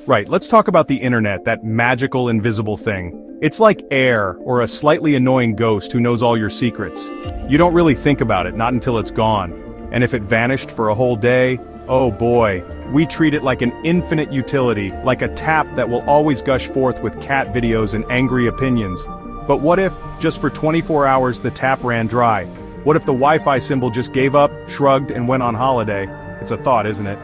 Right, let's talk about the internet, that magical invisible thing. It's like air, or a slightly annoying ghost who knows all your secrets. You don't really think about it, not until it's gone. And if it vanished for a whole day, oh boy, we treat it like an infinite utility, like a tap that will always gush forth with cat videos and angry opinions. But what if, just for 24 hours, the tap ran dry? What if the Wi-Fi symbol just gave up, shrugged, and went on holiday? It's a thought, isn't it?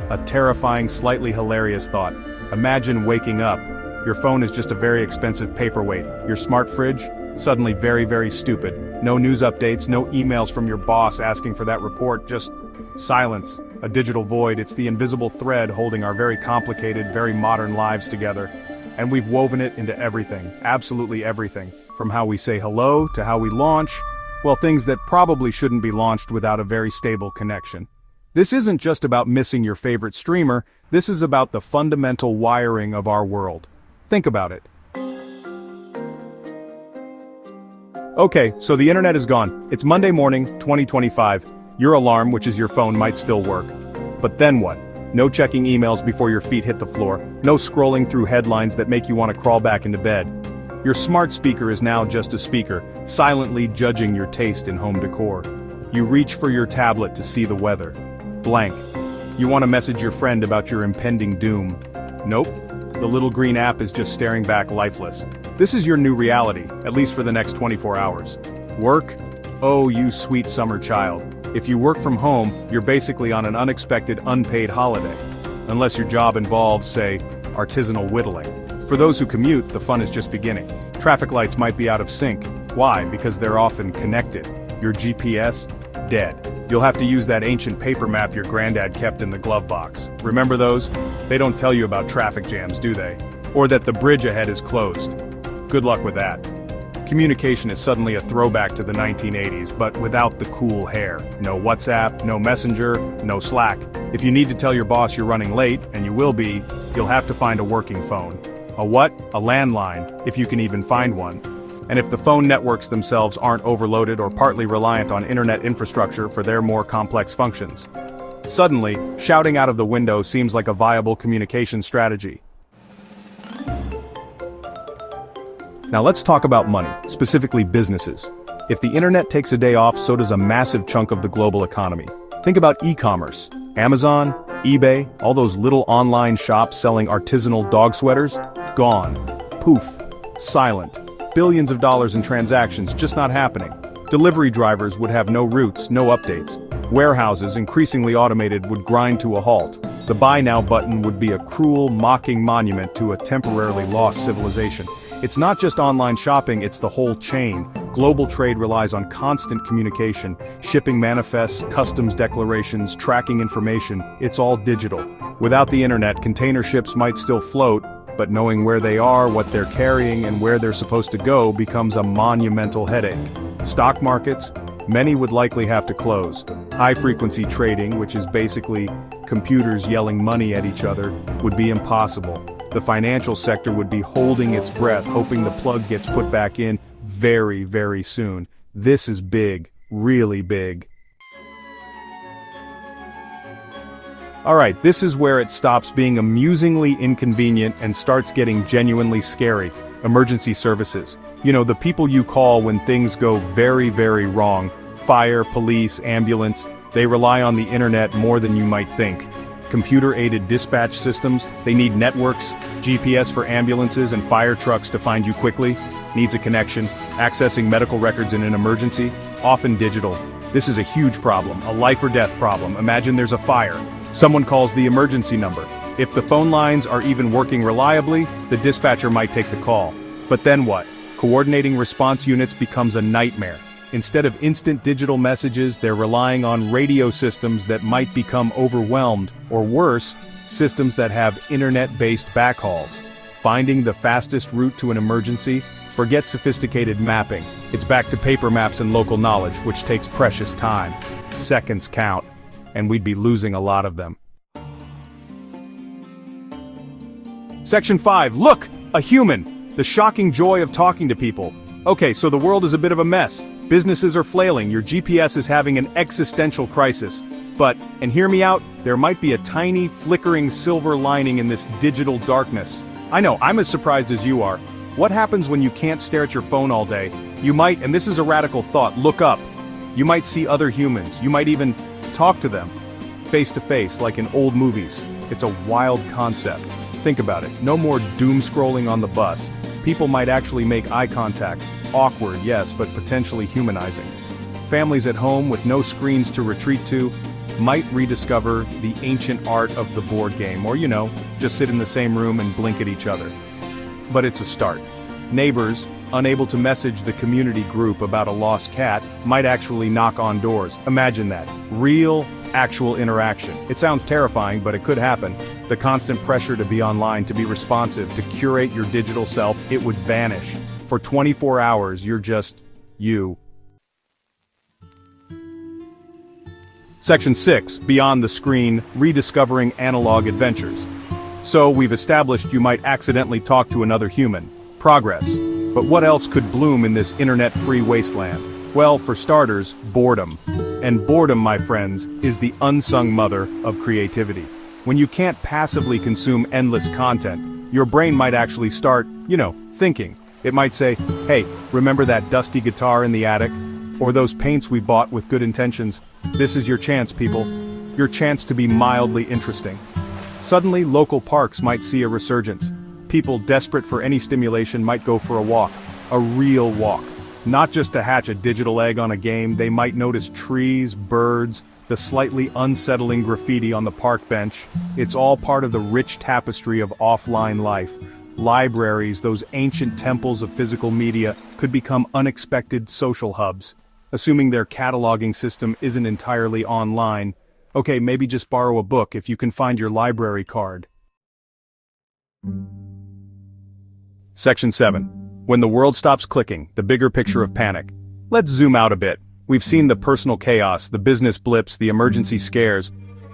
A terrifying, slightly hilarious thought. Imagine waking up. Your phone is just a very expensive paperweight. Your smart fridge? Suddenly very, very stupid. No news updates, no emails from your boss asking for that report, just silence. A digital void. It's the invisible thread holding our very complicated, very modern lives together. And we've woven it into everything, absolutely everything. From how we say hello to how we launch, well, things that probably shouldn't be launched without a very stable connection. This isn't just about missing your favorite streamer, this is about the fundamental wiring of our world. Think about it. Okay, so the internet is gone. It's Monday morning, 2025. Your alarm, which is your phone, might still work. But then what? No checking emails before your feet hit the floor. No scrolling through headlines that make you want to crawl back into bed. Your smart speaker is now just a speaker, silently judging your taste in home decor. You reach for your tablet to see the weather. Blank. You want to message your friend about your impending doom. Nope. The little green app is just staring back lifeless. This is your new reality, at least for the next 24 hours. Work? Oh, you sweet summer child. If you work from home, you're basically on an unexpected unpaid holiday. Unless your job involves, say, artisanal whittling. For those who commute, the fun is just beginning. Traffic lights might be out of sync. Why? Because they're often connected. Your GPS? Dead. You'll have to use that ancient paper map your granddad kept in the glove box. Remember those? They don't tell you about traffic jams, do they? Or that the bridge ahead is closed. Good luck with that. Communication is suddenly a throwback to the 1980s, but without the cool hair. No WhatsApp, no Messenger, no Slack. If you need to tell your boss you're running late, and you will be, you'll have to find a working phone. A what? A landline, if you can even find one. And if the phone networks themselves aren't overloaded or partly reliant on internet infrastructure for their more complex functions. Suddenly, shouting out of the window seems like a viable communication strategy. Now let's talk about money, specifically businesses. If the internet takes a day off, so does a massive chunk of the global economy. Think about e-commerce. Amazon, eBay, all those little online shops selling artisanal dog sweaters, gone. Poof. Silent. Billions of dollars in transactions just not happening. Delivery drivers would have no routes, no updates. Warehouses, increasingly automated, would grind to a halt. The buy now button would be a cruel, mocking monument to a temporarily lost civilization. It's not just online shopping, it's the whole chain. Global trade relies on constant communication, shipping manifests, customs declarations, tracking information. It's all digital. Without the internet, container ships might still float, but knowing where they are, what they're carrying, and where they're supposed to go becomes a monumental headache. Stock markets? Many would likely have to close. High-frequency trading, which is basically computers yelling money at each other, would be impossible. The financial sector would be holding its breath, hoping the plug gets put back in very, very soon. This is big, really big. Alright, this is where it stops being amusingly inconvenient and starts getting genuinely scary. Emergency services. You know, the people you call when things go very, very wrong. Fire, police, ambulance. They rely on the internet more than you might think. Computer-aided dispatch systems, they need networks, GPS for ambulances and fire trucks to find you quickly, needs a connection, accessing medical records in an emergency, often digital. This is a huge problem, a life or death problem. Imagine there's a fire. Someone calls the emergency number. If the phone lines are even working reliably, the dispatcher might take the call. But then what? Coordinating response units becomes a nightmare. Instead of instant digital messages, they're relying on radio systems that might become overwhelmed, or worse, systems that have internet-based backhauls. Finding the fastest route to an emergency? Forget sophisticated mapping. It's back to paper maps and local knowledge, which takes precious time. Seconds count, and we'd be losing a lot of them. Section 5. Look! A human! The shocking joy of talking to people. Okay, so the world is a bit of a mess. Businesses are flailing, your GPS is having an existential crisis. But, and hear me out, there might be a tiny, flickering silver lining in this digital darkness. I know, I'm as surprised as you are. What happens when you can't stare at your phone all day? You might, and this is a radical thought, look up. You might see other humans. You might even talk to them, face to face, like in old movies. It's a wild concept. Think about it. No more doom scrolling on the bus. People might actually make eye contact. Awkward, yes, but potentially humanizing. Families at home with no screens to retreat to might rediscover the ancient art of the board game, or just sit in the same room and blink at each other. But it's a start. Neighbors, unable to message the community group about a lost cat, might actually knock on doors. Imagine that. Real, actual interaction. It sounds terrifying, but it could happen. The constant pressure to be online, to be responsive, to curate your digital self, it would vanish. For 24 hours, you're just you. Section 6, Beyond the Screen, Rediscovering Analog Adventures. So, we've established you might accidentally talk to another human. Progress. But what else could bloom in this internet-free wasteland? Well, for starters, boredom. And boredom, my friends, is the unsung mother of creativity. When you can't passively consume endless content, your brain might actually start, thinking. It might say, hey, remember that dusty guitar in the attic? Or those paints we bought with good intentions? This is your chance, people. Your chance to be mildly interesting. Suddenly, local parks might see a resurgence. People desperate for any stimulation might go for a walk. A real walk. Not just to hatch a digital egg on a game, they might notice trees, birds, the slightly unsettling graffiti on the park bench. It's all part of the rich tapestry of offline life. Libraries, those ancient temples of physical media, could become unexpected social hubs. Assuming their cataloging system isn't entirely online. Okay, maybe just borrow a book if you can find your library card. Section 7. When the world stops clicking, the bigger picture of panic. Let's zoom out a bit. We've seen the personal chaos, the business blips, the emergency scares.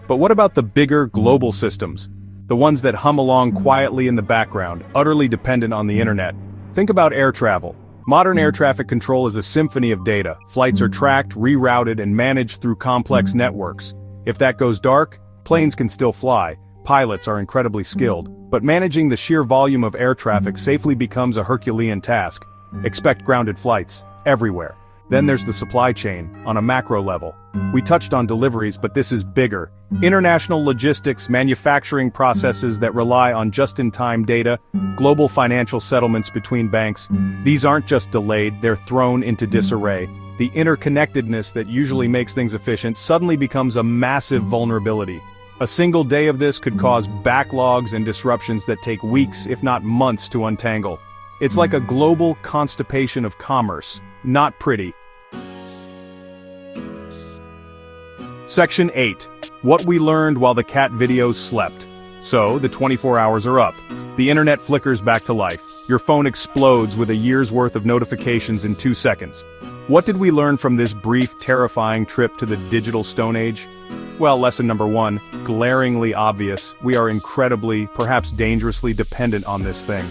But what about the bigger global systems? The ones that hum along quietly in the background, utterly dependent on the internet. Think about air travel. Modern air traffic control is a symphony of data. Flights are tracked, rerouted, and managed through complex networks. If that goes dark, planes can still fly. Pilots are incredibly skilled. But managing the sheer volume of air traffic safely becomes a Herculean task. Expect grounded flights, everywhere. Then there's the supply chain, on a macro level. We touched on deliveries, but this is bigger. International logistics, manufacturing processes that rely on just-in-time data, global financial settlements between banks. These aren't just delayed, they're thrown into disarray. The interconnectedness that usually makes things efficient suddenly becomes a massive vulnerability. A single day of this could cause backlogs and disruptions that take weeks, if not months, to untangle. It's like a global constipation of commerce. Not pretty. Section 8. What we learned while the cat videos slept. So, the 24 hours are up. The internet flickers back to life. Your phone explodes with a year's worth of notifications in 2 seconds. What did we learn from this brief, terrifying trip to the digital Stone Age? Well, lesson number 1, glaringly obvious, we are incredibly, perhaps dangerously dependent on this thing.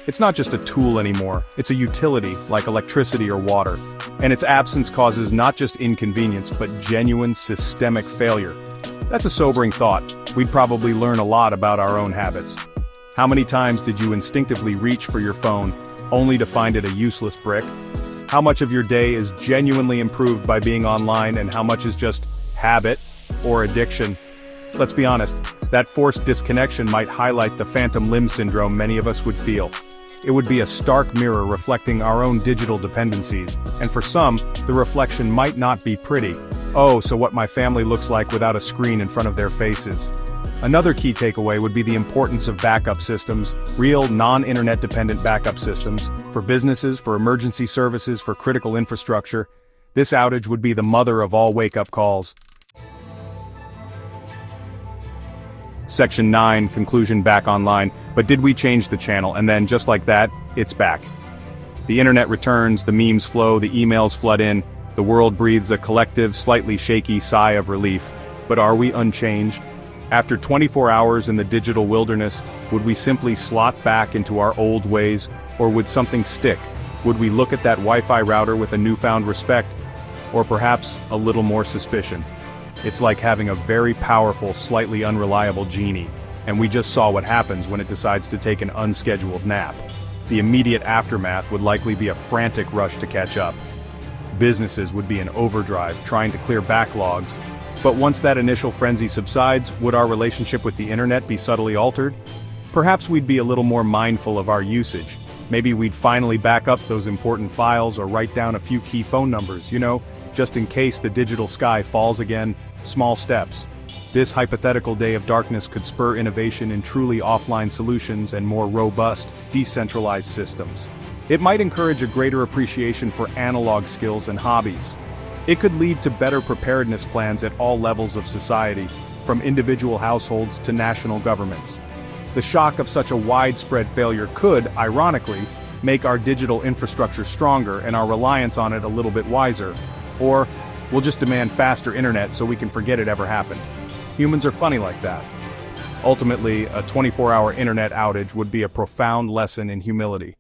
It's not just a tool anymore, it's a utility, like electricity or water. And its absence causes not just inconvenience, but genuine systemic failure. That's a sobering thought. We'd probably learn a lot about our own habits. How many times did you instinctively reach for your phone, only to find it a useless brick? How much of your day is genuinely improved by being online, and how much is just habit or addiction? Let's be honest, that forced disconnection might highlight the phantom limb syndrome many of us would feel. It would be a stark mirror reflecting our own digital dependencies, and for some, the reflection might not be pretty. Oh, so what my family looks like without a screen in front of their faces. Another key takeaway would be the importance of backup systems, real non-internet dependent backup systems, for businesses, for emergency services, for critical infrastructure. This outage would be the mother of all wake-up calls. Section 9, conclusion back online, but did we change the channel? And then, just like that, it's back. The internet returns, the memes flow, the emails flood in, the world breathes a collective, slightly shaky sigh of relief. But are we unchanged? After 24 hours in the digital wilderness, would we simply slot back into our old ways, or would something stick? Would we look at that Wi-Fi router with a newfound respect, or perhaps a little more suspicion? It's like having a very powerful, slightly unreliable genie, and we just saw what happens when it decides to take an unscheduled nap. The immediate aftermath would likely be a frantic rush to catch up. Businesses would be in overdrive, trying to clear backlogs. But once that initial frenzy subsides, would our relationship with the internet be subtly altered? Perhaps we'd be a little more mindful of our usage. Maybe we'd finally back up those important files or write down a few key phone numbers, just in case the digital sky falls again. Small steps. This hypothetical day of darkness could spur innovation in truly offline solutions and more robust, decentralized systems. It might encourage a greater appreciation for analog skills and hobbies. It could lead to better preparedness plans at all levels of society, from individual households to national governments. The shock of such a widespread failure could, ironically, make our digital infrastructure stronger and our reliance on it a little bit wiser. Or, we'll just demand faster internet so we can forget it ever happened. Humans are funny like that. Ultimately, a 24-hour internet outage would be a profound lesson in humility.